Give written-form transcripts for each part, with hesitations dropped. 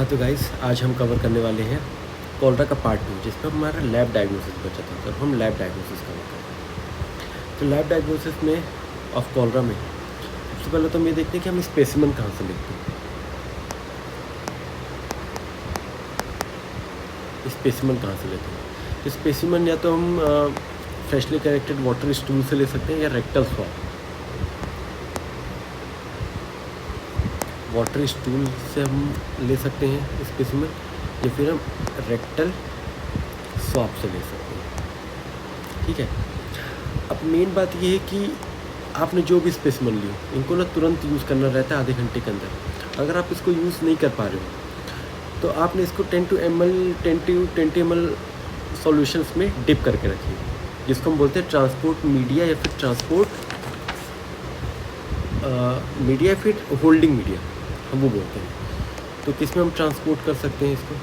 हाँ तो गाइस, आज हम कवर करने वाले हैं कॉलरा का पार्ट 2, जिसमें हमारा लैब डायग्नोसिस बचा था। तो हम लैब डायग्नोसिस कवर करेंगे। तो लैब डायग्नोसिस में ऑफ कॉलरा में सबसे पहले तो हम ये देखते हैं कि हम स्पेसिमन कहाँ से लेते हैं। स्पेसिमन कहाँ से लेते हैं? तो स्पेसिमन या तो हम फ्रेशली कलेक्टेड वाटर स्टूल से ले सकते हैं या रेक्टल स्वैब। वाटर स्टूल से हम ले सकते हैं स्पेसिमन, या फिर हम रेक्टल स्वैब से ले सकते हैं। ठीक है। अब मेन बात ये है कि आपने जो भी स्पेसिमन लियो, इनको ना तुरंत यूज़ करना रहता है आधे घंटे के अंदर। अगर आप इसको यूज़ नहीं कर पा रहे हो तो आपने इसको 10 to 20 ml सॉल्यूशंस में डिप करके रखिए, जिसको हम बोलते हैं ट्रांसपोर्ट मीडिया या फिर ट्रांसपोर्ट मीडिया, फिर होल्डिंग मीडिया हम वो बोलते हैं। तो किस में हम ट्रांसपोर्ट कर सकते हैं इसको?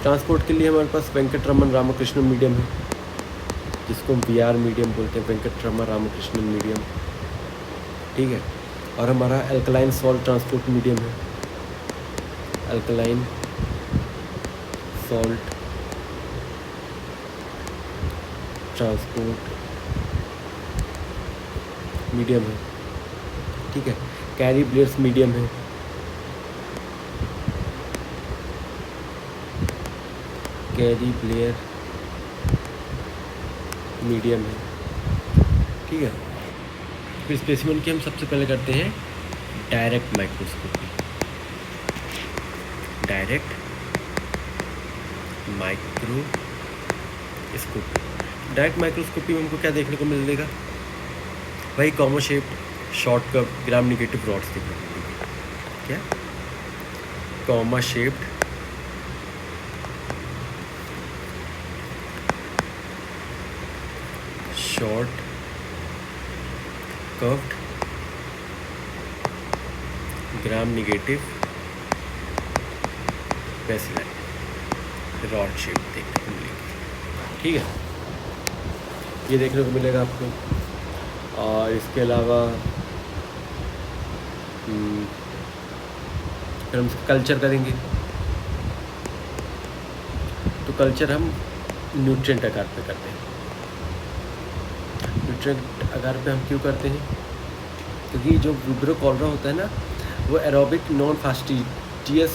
ट्रांसपोर्ट के लिए हमारे पास वेंकटरमन रामकृष्ण मीडियम है, जिसको हम VR मीडियम बोलते हैं, वेंकटरमन रामकृष्ण मीडियम। ठीक है। और हमारा अल्कलाइन सॉल्ट ट्रांसपोर्ट मीडियम है, अल्कलाइन सॉल्ट ट्रांसपोर्ट मीडियम है। ठीक है। कैरी ब्लेयर्स मीडियम है, कैरी ब्लेयर मीडियम है। ठीक है। फिर स्पेसिमन की हम सबसे पहले करते हैं डायरेक्ट माइक्रोस्कोपी। डायरेक्ट माइक्रोस्कोपी में हमको क्या देखने को मिलेगा? वही comma shaped short curve gram negative rods देखने को मिलेगी। क्या? Comma shaped short curved gram negative baseline rod shape देखने को मिलेगी। ठीक है। ये देखने को मिलेगा आपको। और इसके अलावा फिर हम कल्चर करेंगे। तो कल्चर हम न्यूट्रिएंट आकार पे करते हैं। न्यूट्रिएंट आकार पे हम क्यों करते हैं? क्योंकि जो विब्रो कॉलरा होता है ना, वो एरोबिक नॉन फास्टिजियस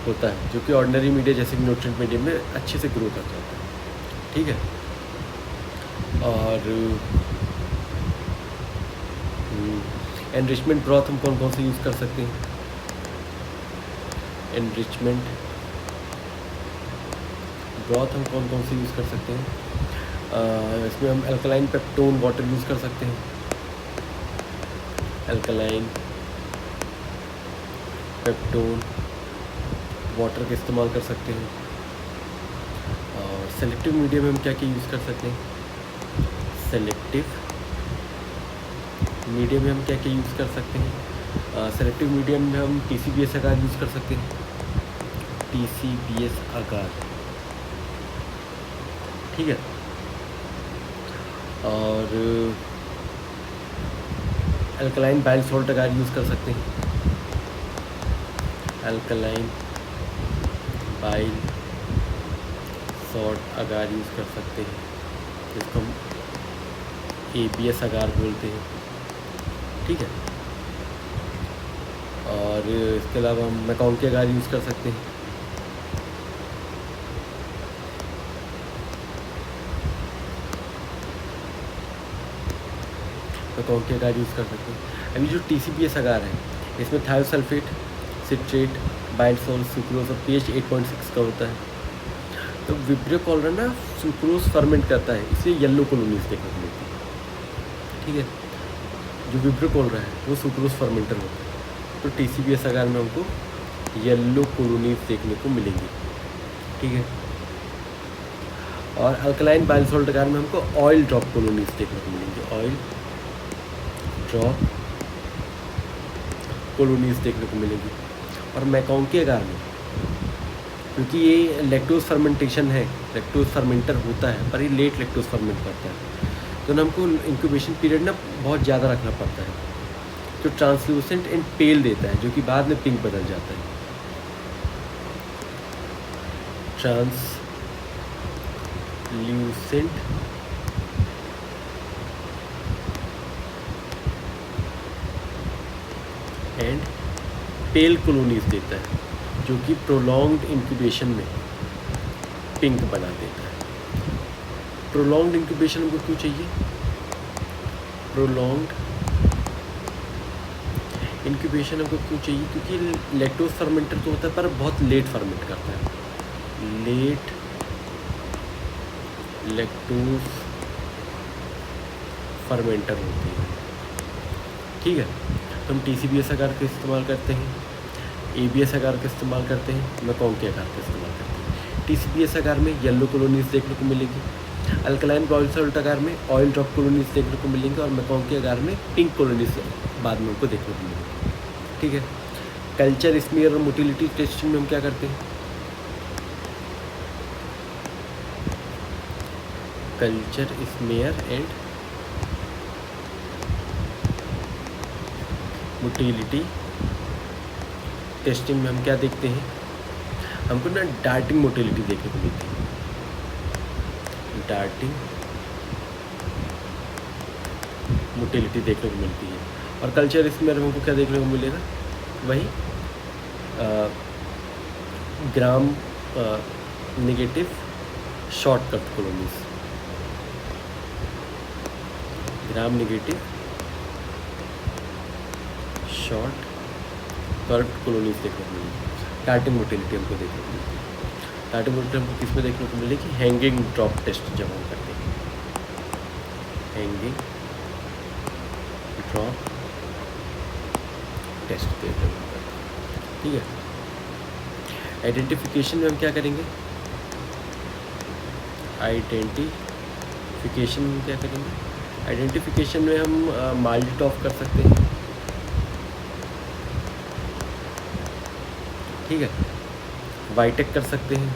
होता है, जो कि ऑर्डिनरी मीडिया जैसे कि न्यूट्रिएंट मीडियम में अच्छे से ग्रो करता होता है। ठीक है। और एनरिचमेंट ब्रॉथ हम कौन कौन से यूज़ कर सकते हैं? एनरिचमेंट ब्रॉथ हम कौन कौन से यूज़ कर सकते हैं? इसमें हम अल्कलाइन पेप्टोन वाटर यूज़ कर सकते हैं। अल्कलाइन पेप्टोन वाटर का इस्तेमाल कर सकते हैं। और सेलेक्टिव मीडिया में हम क्या क्या यूज़ कर सकते हैं? सेलेक्टिव मीडियम में हम क्या क्या यूज़ कर सकते हैं? सेलेक्टिव मीडियम में हम TCBS आकार यूज़ कर सकते हैं। TCBS आकार। ठीक है। और अल्कलाइन बाइल सॉल्ट आकार यूज़ कर सकते हैं। अल्कलाइन बाइल सॉल्ट आकार यूज़ कर सकते हैं, जिसको हम ABS आकार बोलते हैं। ठीक है। और इसके अलावा हम मैकाउंकी आकार यूज़ कर सकते हैं। मैकाउंकी आकार यूज़ कर सकते हैं। अभी जो TCBS आकार है, इसमें thiosulphate, citrate, bile salt, sucrose और pH 8.6 का होता है। तो विब्रियो कॉलरा ना सुक्रोज फर्मेंट करता है, इसलिए येलो कॉलोनीज देखने को मिलती है। ठीक है। जो विब्रियो कॉलरा है वो सुक्रोज फर्मेंटर होता है, तो TCBS आकार में हमको येलो कॉलोनीज देखने को मिलेंगी। ठीक है। और अल्कलाइन बाइल सॉल्ट आकार में हमको ऑयल ड्रॉप कॉलोनीज देखने को मिलेंगी। ऑयल ड्रॉप कॉलोनीज देखने को मिलेगी। और मैकाउंकी आकार में, क्योंकि ये लैक्टोज फर्मेंटेशन है, लैक्टोज फर्मेंटर होता है, पर ये लेट लैक्टोज फर्मेंट करता है, तो ना हमको इंक्यूबेशन पीरियड ना बहुत ज़्यादा रखना पड़ता है। जो ट्रांसल्यूसेंट एंड पेल देता है, जो कि बाद में पिंक बदल जाता है। ट्रांसल्यूसेंट एंड पेल कॉलोनीज देता है, जो कि प्रोलॉन्ग्ड इंक्यूबेशन में पिंक बना देता है। प्रोलॉन्ग्ड इंक्यूबेशन हमको क्यों चाहिए? प्रोलॉन्ग्ड इंक्यूबेशन हमको क्यों चाहिए? क्योंकि लैक्टोज फर्मेंटर तो होता है पर बहुत लेट फर्मेंट करता है। लेट लैक्टोज फर्मेंटर होती है, ठीक है। तो हम TCBS आकार का इस्तेमाल करते हैं, ABS आकार का इस्तेमाल करते हैं, मैकॉन्की आकार का इस्तेमाल करते हैं। TCBS आकार में येलो कॉलोनीज देखने को मिलेगी, अल्कलाइन बॉयल सॉल्ट आकार में ऑयल ड्रॉप कॉलोनीज देखने को मिलेंगे, और मैकॉन्की आकार में पिंक कॉलोनीज बाद में उनको देखने को मिलेंगे, ठीक है। कल्चर स्मीयर और मोटिलिटी टेस्टिंग में हम क्या करते हैं? Culture smear and motility testing में हम क्या देखते हैं? हमको ना डार्टिंग मोटिलिटी देखने को मिलती है, डार्टिंग मोटिलिटी देखने को मिलती है। और कल्चर स्मीयर में हमको क्या देखने को मिलेगा? वही gram negative shortcut colonies, gram negative short curve colonies देखने को मिलेगी। डार्टिंग मोटिलिटी हमको देखने को मिलती है। डार्टिंग मोटिलिटी हमको किस में देखने को मिलेगी? हैंगिंग ड्रॉप टेस्ट जब हम करते हैं, हैंगिंग ड्रॉप टेस्ट देखने को मिलता है, ठीक है। आइडेंटिफिकेशन में हम क्या करेंगे? आइडेंटिफिकेशन में क्या करेंगे? आइडेंटिफिकेशन में हम माल्ट ऑफ कर सकते हैं, ठीक है। वाइटेक कर सकते हैं,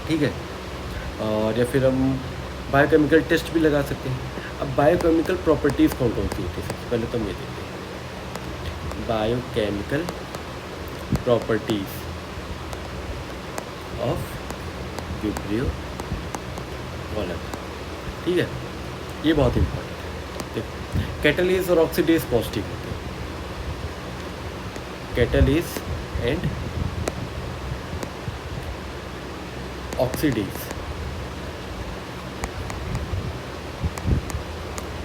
ठीक है। और या फिर हम बायोकेमिकल टेस्ट भी लगा सकते हैं। अब बायोकेमिकल प्रॉपर्टीज़ कौन कौन सी होती है? सबसे पहले तो हम ये देखते हैं, biochemical properties of vibrio column, ठीक है। ये बहुत इंपॉर्टेंट है। देखो, कैटालीज और ऑक्सीडेज पॉजिटिव होते हैं, कैटालीज एंड ऑक्सीडेज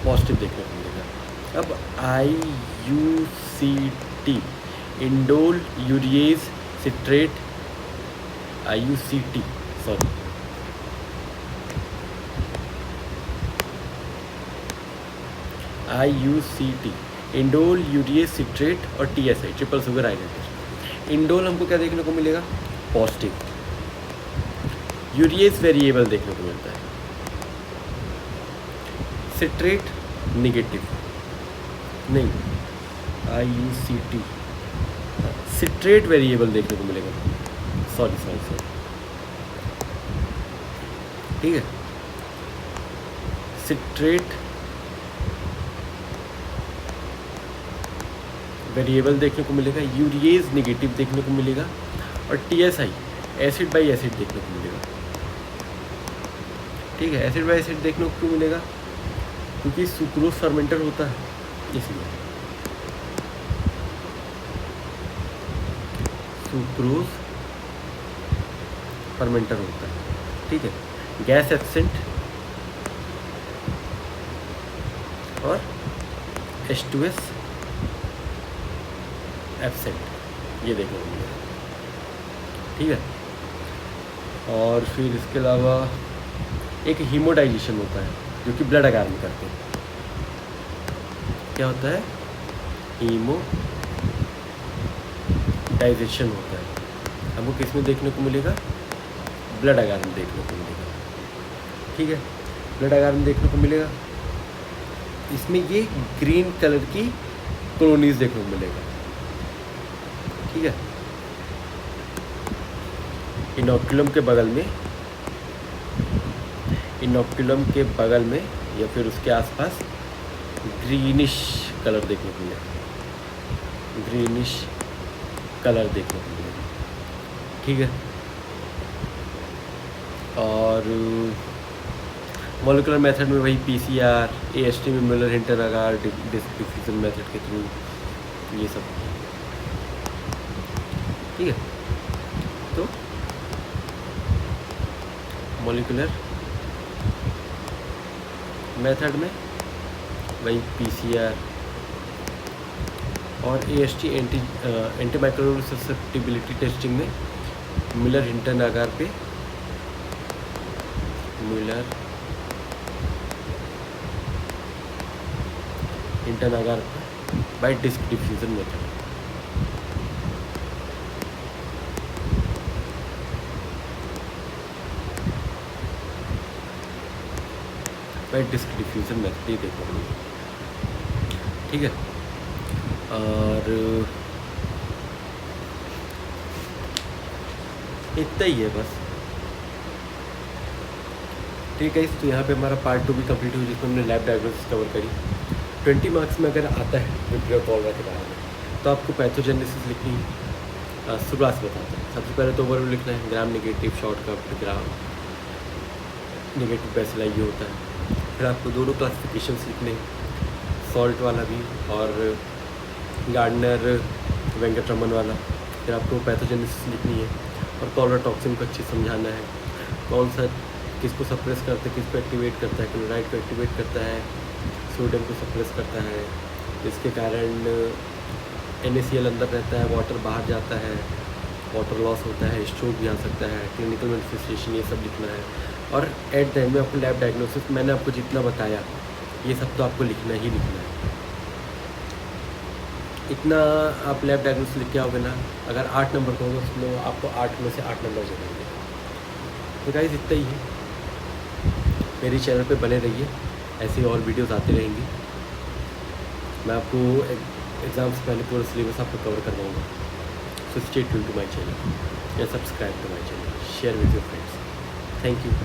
पॉजिटिव देखने को मिलेगा। अब IUCT indole urease citrate, IUCT sorry IUCT indole urease citrate और TSI triple sugar identity. Indole हमको क्या देखने को मिलेगा? पॉजिटिव। यूरिएज वेरिएबल देखने को मिलता है, सिट्रेट निगेटिव नहीं, IUCT सिट्रेट वेरिएबल देखने को मिलेगा, सॉरी, ठीक है। सिट्रेट वेरिएबल देखने को मिलेगा, यूरिएज नेगेटिव देखने को मिलेगा, और TSI एसिड बाई एसिड देखने को मिलेगा, ठीक है। एसिड बाई एसिड देखने को क्यों मिलेगा? क्योंकि सुक्रोज फर्मेंटर होता है, इसलिए सुक्रोज फर्मेंटर होता है, ठीक है। गैस एब्सेंट और H2S एब्सेंट, ये देखने को मिलेगा, ठीक है। और फिर इसके अलावा एक हीमोडाइजेशन होता है, जो कि ब्लड आकार में करते हैं। क्या होता है? हीमोडाइजेशन होता है। हमको किस में देखने को मिलेगा? ब्लड आकार में देखने को मिलेगा, ठीक है। ब्लड आकार में देखने को मिलेगा। इसमें ये ग्रीन कलर की कॉलोनीज देखने को मिलेगा, ठीक है। इनोक्यूलम के बगल में या फिर उसके आसपास ग्रीनिश कलर देखने को मिलेगा, ग्रीनिश कलर देखने को मिलेगा, ठीक है। और मॉलिक्यूलर मेथड में वही पीसीआर, एएसटी में मिलर हिंटन अगार डिफ्यूजन मेथड के थ्रू ये सब, ठीक है। तो मॉलिक्यूलर मेथड में वही पीसीआर और एएसटी एंटीमाइक्रोबियल ससेप्टिबिलिटी टेस्टिंग में मिलर हिंटन आकार पे Mueller Hinton agar by disc diffusion method, by disc diffusion method, ये देखो, ठीक है। और इतना ही है बस, ठीक है। तो यहाँ पे हमारा पार्ट 2 भी कंप्लीट हुई, जिसमें हमने लैब डायग्नोसिस कवर करी। 20 मार्क्स में अगर आता है विब्रियो कॉलरा के बारे में, तो आपको पैथोजेनेसिस लिखनी शुरुआत से बताते हैं। सबसे पहले तो ओवरव्यू लिखना है, gram negative, shortcut gram negative bacilli ये होता है। फिर आपको दोनों क्लासिफिकेशंस लिखने हैं, सॉल्ट वाला भी और गार्डनर वेंकटरमन वाला। फिर आपको पैथोजेनेसिस लिखनी है और कॉलरा टॉक्सिन को अच्छे समझाना है, कौन सा किसको सप्रेस करता है, किसको एक्टिवेट करता है, क्लोराइड को एक्टिवेट करता है, सोडियम को सप्रेस करता है, जिसके कारण NaCl अंदर रहता है, वाटर बाहर जाता है, वाटर लॉस होता है, स्ट्रोक भी आ सकता है, क्लिनिकल मैनिफेस्टेशन, ये सब लिखना है। और एट द एंड में आपको लैब डायग्नोसिस, मैंने आपको जितना बताया ये सब तो आपको लिखना ही लिखना है। इतना आप लैब डायग्नोसिस लिख के आओगे ना, अगर 8 नंबर का होगा उसमें आपको 8 में से 8 नंबर मिलेंगे। तो गाइस इतना ही है, मेरी चैनल पे बने रहिए, ऐसी और वीडियोस आती रहेंगी। मैं आपको एग्ज़ाम से पहले पूरा सिलेबस आपको कवर करवाऊँगा। So stay tuned to my channel या subscribe to my channel, share with your friends. Thank you.